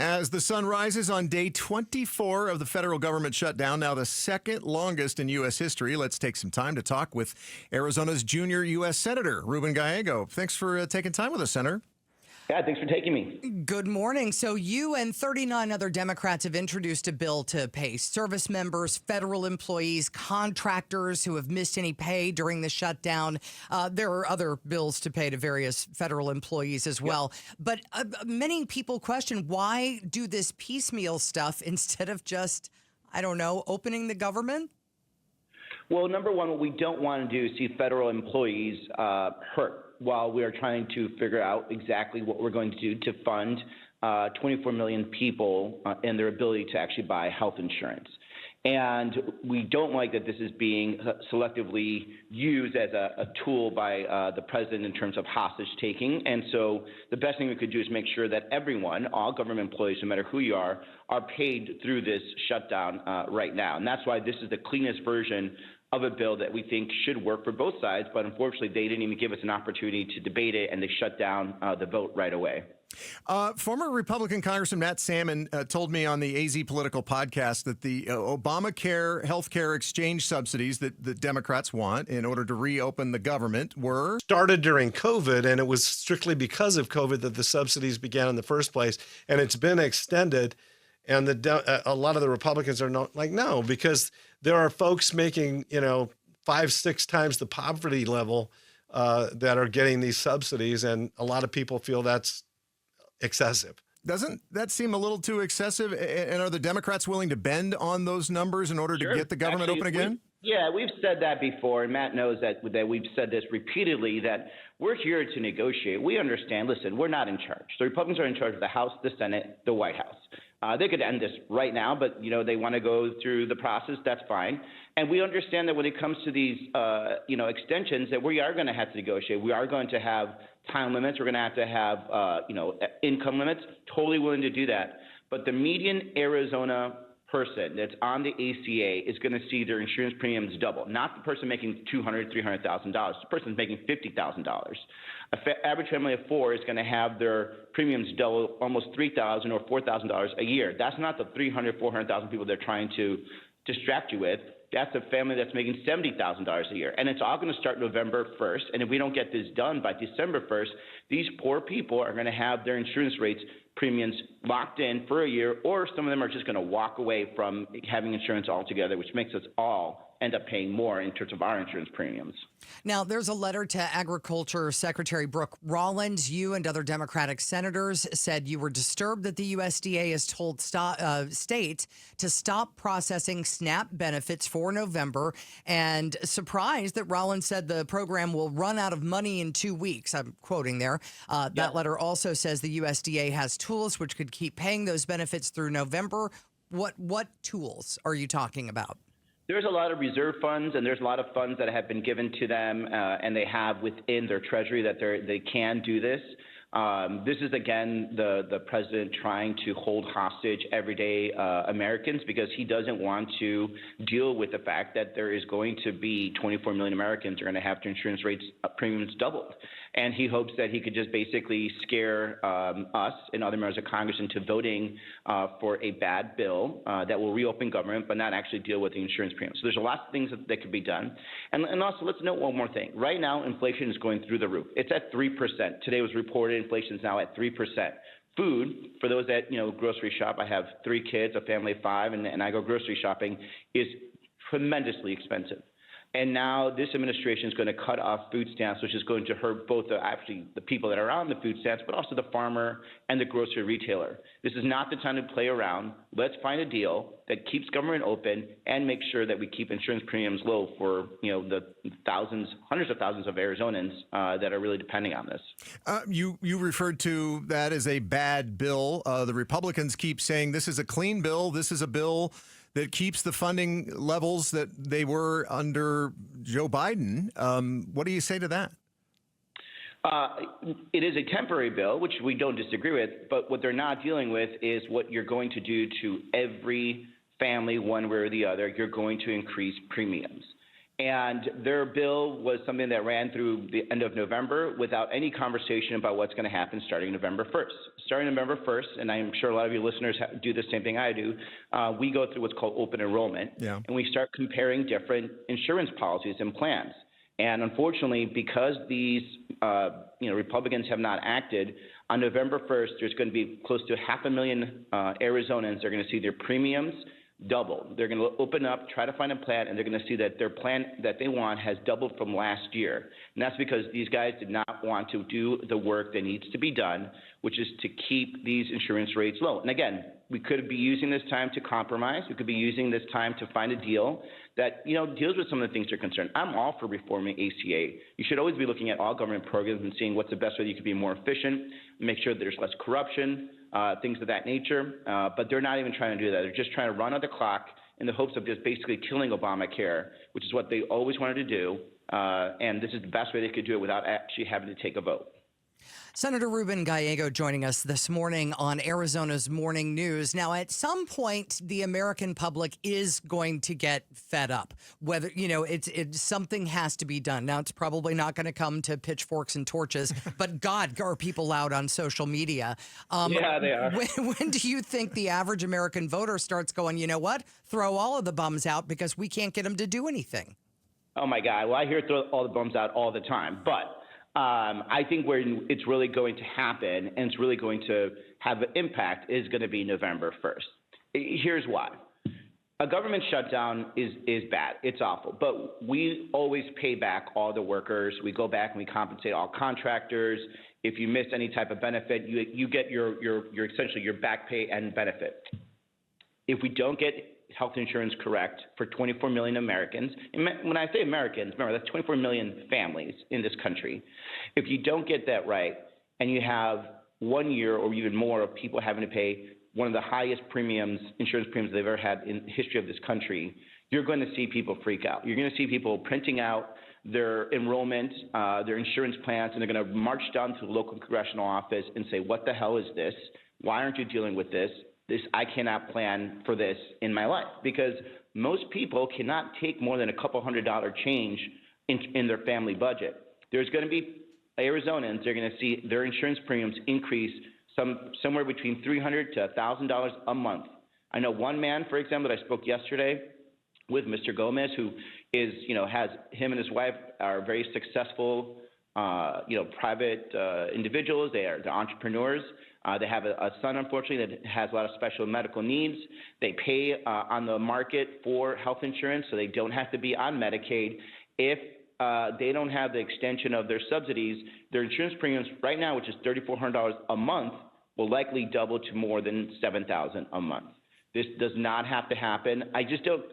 As the sun rises on day 24 of the federal government shutdown, now the second longest in U.S. history, let's take some time to talk with Arizona's junior U.S. Senator, Ruben Gallego. Thanks for taking time with us, Senator. Yeah, thanks for taking me. Good morning. So you and 39 other Democrats have introduced a bill to pay service members, federal employees, contractors who have missed any pay during the shutdown. There are other bills to pay to various federal employees as well. But many people question, why do this piecemeal stuff instead of just, I don't know, opening the government? Well, number one, what we don't want to do is see federal employees hurt while we are trying to figure out exactly what we're going to do to fund 24 million people and their ability to actually buy health insurance. And we don't like that this is being selectively used as a tool by the president in terms of hostage taking. And so the best thing we could do is make sure that everyone, all government employees, no matter who you are paid through this shutdown right now. And that's why this is the cleanest version of a bill that we think should work for both sides, but unfortunately they didn't even give us an opportunity to debate it, and they shut down the vote right away. Former Republican Congressman Matt Salmon told me on the AZ Political podcast that the Obamacare healthcare exchange subsidies that the Democrats want in order to reopen the government were started during COVID, and it was strictly because of COVID that the subsidies began in the first place, and it's been extended. And a lot of the Republicans are not like, no, because there are folks making, 5-6 times the poverty level that are getting these subsidies. And a lot of people feel that's excessive. Doesn't that seem a little too excessive? And are the Democrats willing to bend on those numbers in order to get the government open again? We've said that before, and Matt knows that we've said this repeatedly, that we're here to negotiate. We understand, listen, we're not in charge. The Republicans are in charge of the House, the Senate, the White House. They could end this right now, but, they want to go through the process. That's fine. And we understand that when it comes to these, extensions, that we are going to have to negotiate. We are going to have time limits. We're going to have, income limits. Totally willing to do that. But the median Arizona person that's on the ACA is going to see their insurance premiums double. Not the person making $200,000, $300,000. The person making $50,000. Average family of four is going to have their premiums double, almost $3,000 or $4,000 a year. That's not the 300,000, 400,000 people they're trying to distract you with. That's a family that's making $70,000 a year. And it's all going to start November 1st. And if we don't get this done by December 1st, these poor people are going to have their insurance rates premiums locked in for a year, or some of them are just going to walk away from having insurance altogether, which makes us all end up paying more in terms of our insurance premiums. Now, there's a letter to Agriculture Secretary Brooke Rollins. You and other Democratic senators said you were disturbed that the USDA has told states to stop processing SNAP benefits for November, and surprised that Rollins said the program will run out of money in 2 weeks. I'm quoting there. That letter also says the USDA has tools which could keep paying those benefits through November. What tools are you talking about? There's a lot of reserve funds, and there's a lot of funds that have been given to them, and they have within their treasury that they can do this. This is, again, the president trying to hold hostage everyday Americans, because he doesn't want to deal with the fact that there is going to be 24 million Americans are going to have their insurance rates premiums doubled. And he hopes that he could just basically scare us and other members of Congress into voting for a bad bill that will reopen government but not actually deal with the insurance premiums. So there's a lot of things that could be done. And also, let's note one more thing. Right now, inflation is going through the roof. It's at 3%. Today was reported inflation is now at 3%. Food, for those that grocery shop, I have 3 kids, a family of 5, and I go grocery shopping, is tremendously expensive. And now this administration is going to cut off food stamps, which is going to hurt both the people that are on the food stamps, but also the farmer and the grocery retailer. This is not the time to play around. Let's find a deal that keeps government open and make sure that we keep insurance premiums low for the hundreds of thousands of Arizonans that are really depending on this. You referred to that as a bad bill. The Republicans keep saying this is a clean bill. This is a bill that keeps the funding levels that they were under Joe Biden. What do you say to that? It is a temporary bill, which we don't disagree with, but what they're not dealing with is what you're going to do to every family one way or the other. You're going to increase premiums. And their bill was something that ran through the end of November without any conversation about what's going to happen starting November 1st. Starting November 1st, and I'm sure a lot of your listeners do the same thing I do, we go through what's called open enrollment, and we start comparing different insurance policies and plans. And unfortunately, because these Republicans have not acted, on November 1st, there's going to be close to 500,000 Arizonans. They're going to see their premiums double. They're going to open up, try to find a plan, and they're going to see that their plan that they want has doubled from last year. And that's because these guys did not want to do the work that needs to be done, which is to keep these insurance rates low. And again, we could be using this time to compromise. We could be using this time to find a deal that, deals with some of the things they're concerned. I'm all for reforming ACA. You should always be looking at all government programs and seeing what's the best way you can be more efficient, make sure that there's less corruption, things of that nature. But they're not even trying to do that. They're just trying to run out the clock in the hopes of just basically killing Obamacare, which is what they always wanted to do. And this is the best way they could do it without actually having to take a vote. Senator Ruben Gallego joining us this morning on Arizona's Morning News. Now, at some point, the American public is going to get fed up. Whether, it's something has to be done. Now, it's probably not going to come to pitchforks and torches, but God, are people loud on social media? Yeah, they are. When do you think the average American voter starts going, you know what, throw all of the bums out because we can't get them to do anything? Oh, my God. Well, I hear throw all the bums out all the time, but I think where it's really going to happen and it's really going to have an impact is going to be November 1st. Here's why. A government shutdown is bad. It's awful. But we always pay back all the workers. We go back and we compensate all contractors. If you miss any type of benefit, you get your essentially your back pay and benefit. If we don't get health insurance correct for 24 million Americans. And when I say Americans, remember, that's 24 million families in this country. If you don't get that right and you have 1 year or even more of people having to pay one of the highest insurance premiums they've ever had in the history of this country, you're going to see people freak out. You're going to see people printing out their enrollment, their insurance plans, and they're going to march down to the local congressional office and say, what the hell is this? Why aren't you dealing with this? I cannot plan for this in my life, because most people cannot take more than a couple $100 change in their family budget. There's going to be Arizonans, they're going to see their insurance premiums increase somewhere between $300 to $1,000 a month. I know one man, for example, that I spoke yesterday with, Mr. Gomez, who is, has him and his wife are very successful, private individuals. They're entrepreneurs. They have a son, unfortunately, that has a lot of special medical needs. They pay on the market for health insurance, so they don't have to be on Medicaid. If they don't have the extension of their subsidies, their insurance premiums right now, which is $3,400 a month, will likely double to more than $7,000 a month. This does not have to happen. I just don't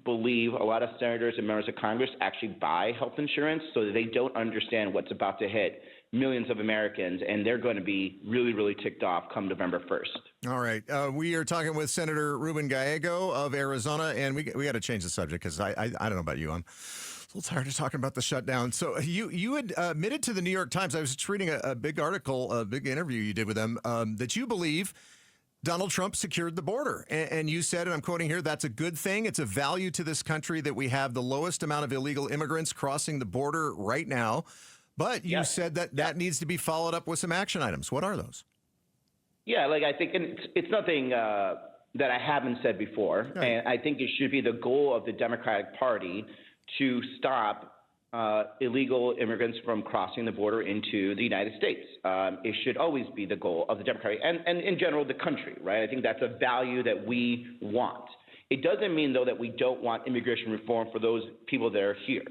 believe a lot of senators and members of Congress actually buy health insurance, so that they don't understand what's about to hit millions of Americans, and they're going to be really, really ticked off come November 1st. All right. We are talking with Senator Ruben Gallego of Arizona, and we got to change the subject because I don't know about you. I'm a little tired of talking about the shutdown. So you had admitted to the New York Times, I was just reading a big article, a big interview you did with them, that you believe Donald Trump secured the border. And you said, and I'm quoting here, that's a good thing. It's a value to this country that we have the lowest amount of illegal immigrants crossing the border right now. But you said that needs to be followed up with some action items. What are those? Yeah, I think it's nothing that I haven't said before. Right. And I think it should be the goal of the Democratic Party to stop illegal immigrants from crossing the border into the United States. It should always be the goal of the Democratic and in general the country, right? I think that's a value that we want. It doesn't mean, though, that we don't want immigration reform for those people that are here.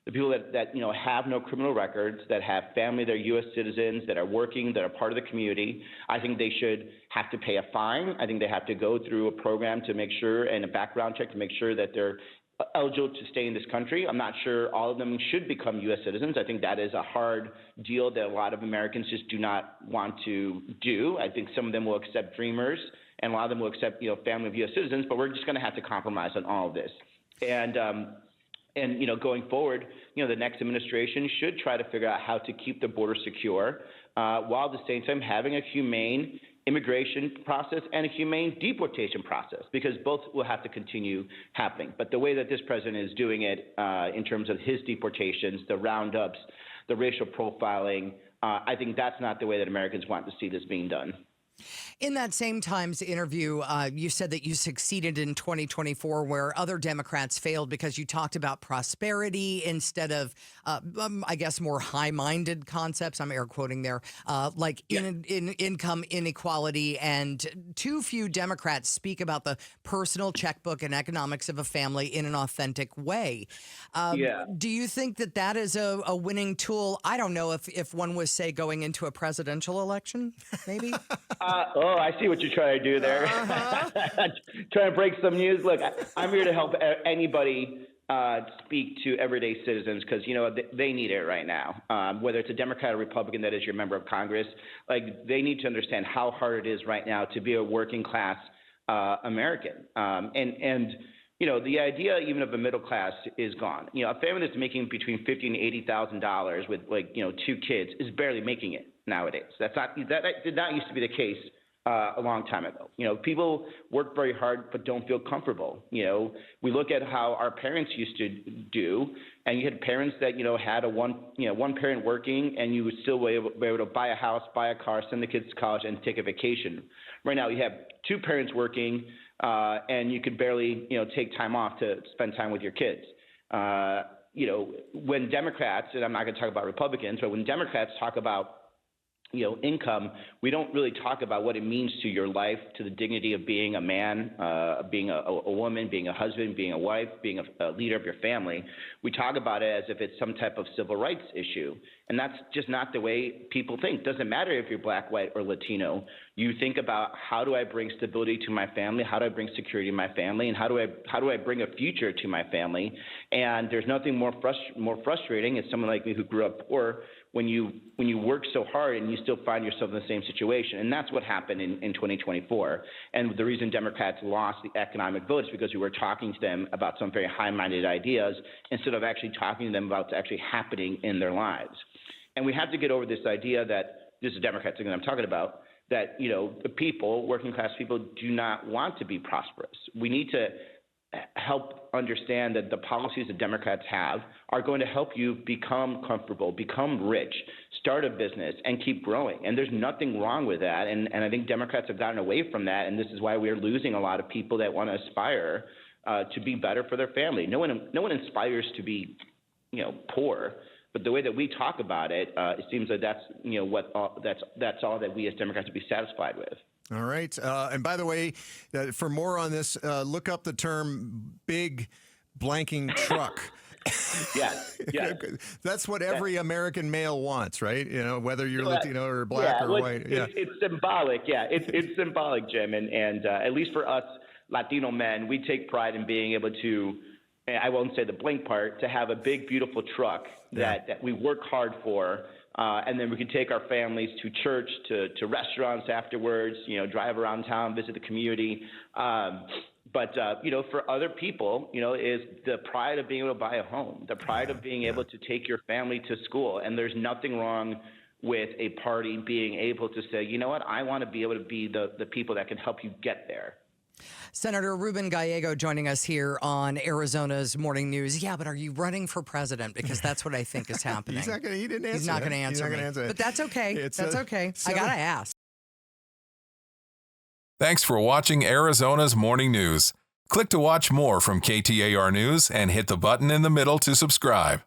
The people that have no criminal records, that have family, they're U.S. citizens, that are working, that are part of the community. I think they should have to pay a fine. I think they have to go through a program to make sure, and a background check to make sure that they're eligible to stay in this country. I'm not sure all of them should become U.S. citizens. I think that is a hard deal that a lot of Americans just do not want to do. I think some of them will accept dreamers, and a lot of them will accept, family of U.S. citizens, but we're just going to have to compromise on all of this. And going forward, the next administration should try to figure out how to keep the border secure, while at the same time having a humane immigration process and a humane deportation process, because both will have to continue happening. But the way that this president is doing it in terms of his deportations, the roundups, the racial profiling, I think that's not the way that Americans want to see this being done. In that same Times interview, you said that you succeeded in 2024 where other Democrats failed because you talked about prosperity instead of, I guess, more high-minded concepts. I'm air quoting there, like in income inequality. And too few Democrats speak about the personal checkbook and economics of a family in an authentic way. Do you think that that is a winning tool? I don't know if one was, say, going into a presidential election, maybe? I see what you're trying to do there. Trying to break some news. Look, I'm here to help anybody speak to everyday citizens because, they need it right now. Whether it's a Democrat or Republican that is your member of Congress, like they need to understand how hard it is right now to be a working class American. The idea even of a middle class is gone. A family that's making between $50,000 and $80,000 with 2 kids is barely making it nowadays. That did not used to be the case a long time ago. People work very hard but don't feel comfortable. We look at how our parents used to do, and you had parents that had one parent working, and you would still be able to buy a house, buy a car, send the kids to college, and take a vacation. Right now, you have 2 parents working, and you could barely take time off to spend time with your kids. When Democrats, and I'm not going to talk about Republicans, but when Democrats talk about income, we don't really talk about what it means to your life, to the dignity of being a man, being a woman, being a husband, being a wife, being a leader of your family. We talk about it as if it's some type of civil rights issue. And that's just not the way people think. Doesn't matter if you're black, white, or Latino. You think about, how do I bring stability to my family? How do I bring security to my family? And how do I bring a future to my family? And there's nothing more frustrating as someone like me who grew up poor, when you work so hard and you still find yourself in the same situation. And that's what happened in 2024. And the reason Democrats lost the economic vote is because we were talking to them about some very high-minded ideas instead of actually talking to them about what's actually happening in their lives. And we have to get over this idea that, this is a Democrat thing that I'm talking about, that, the people, working class people, do not want to be prosperous. We need to help understand that the policies that Democrats have are going to help you become comfortable, become rich, start a business, and keep growing. And there's nothing wrong with that. And I think Democrats have gotten away from that. And this is why we're losing a lot of people that want to aspire to be better for their family. No one inspires to be, poor. But the way that we talk about it, it seems like that's that's all that we as Democrats would be satisfied with. All right. And by the way, for more on this, look up the term big blanking truck. Yes. That's what every American male wants, right? Whether you're Latino or black or white. It's symbolic. Yeah, it's symbolic, Jim. And at least for us Latino men, we take pride in being able to, I won't say the blank part, to have a big, beautiful truck that we work hard for. And then we can take our families to church, to restaurants afterwards, drive around town, visit the community. But for other people, is the pride of being able to buy a home, the pride of being able to take your family to school. And there's nothing wrong with a party being able to say, you know what, I want to be able to be the people that can help you get there. Senator Ruben Gallego joining us here on Arizona's Morning News. Yeah, but are you running for president? Because that's what I think is happening. He didn't answer. He's not going to answer me. But that's okay. That's okay. I got to ask. Thanks for watching Arizona's Morning News. Click to watch more from KTAR News and hit the button in the middle to subscribe.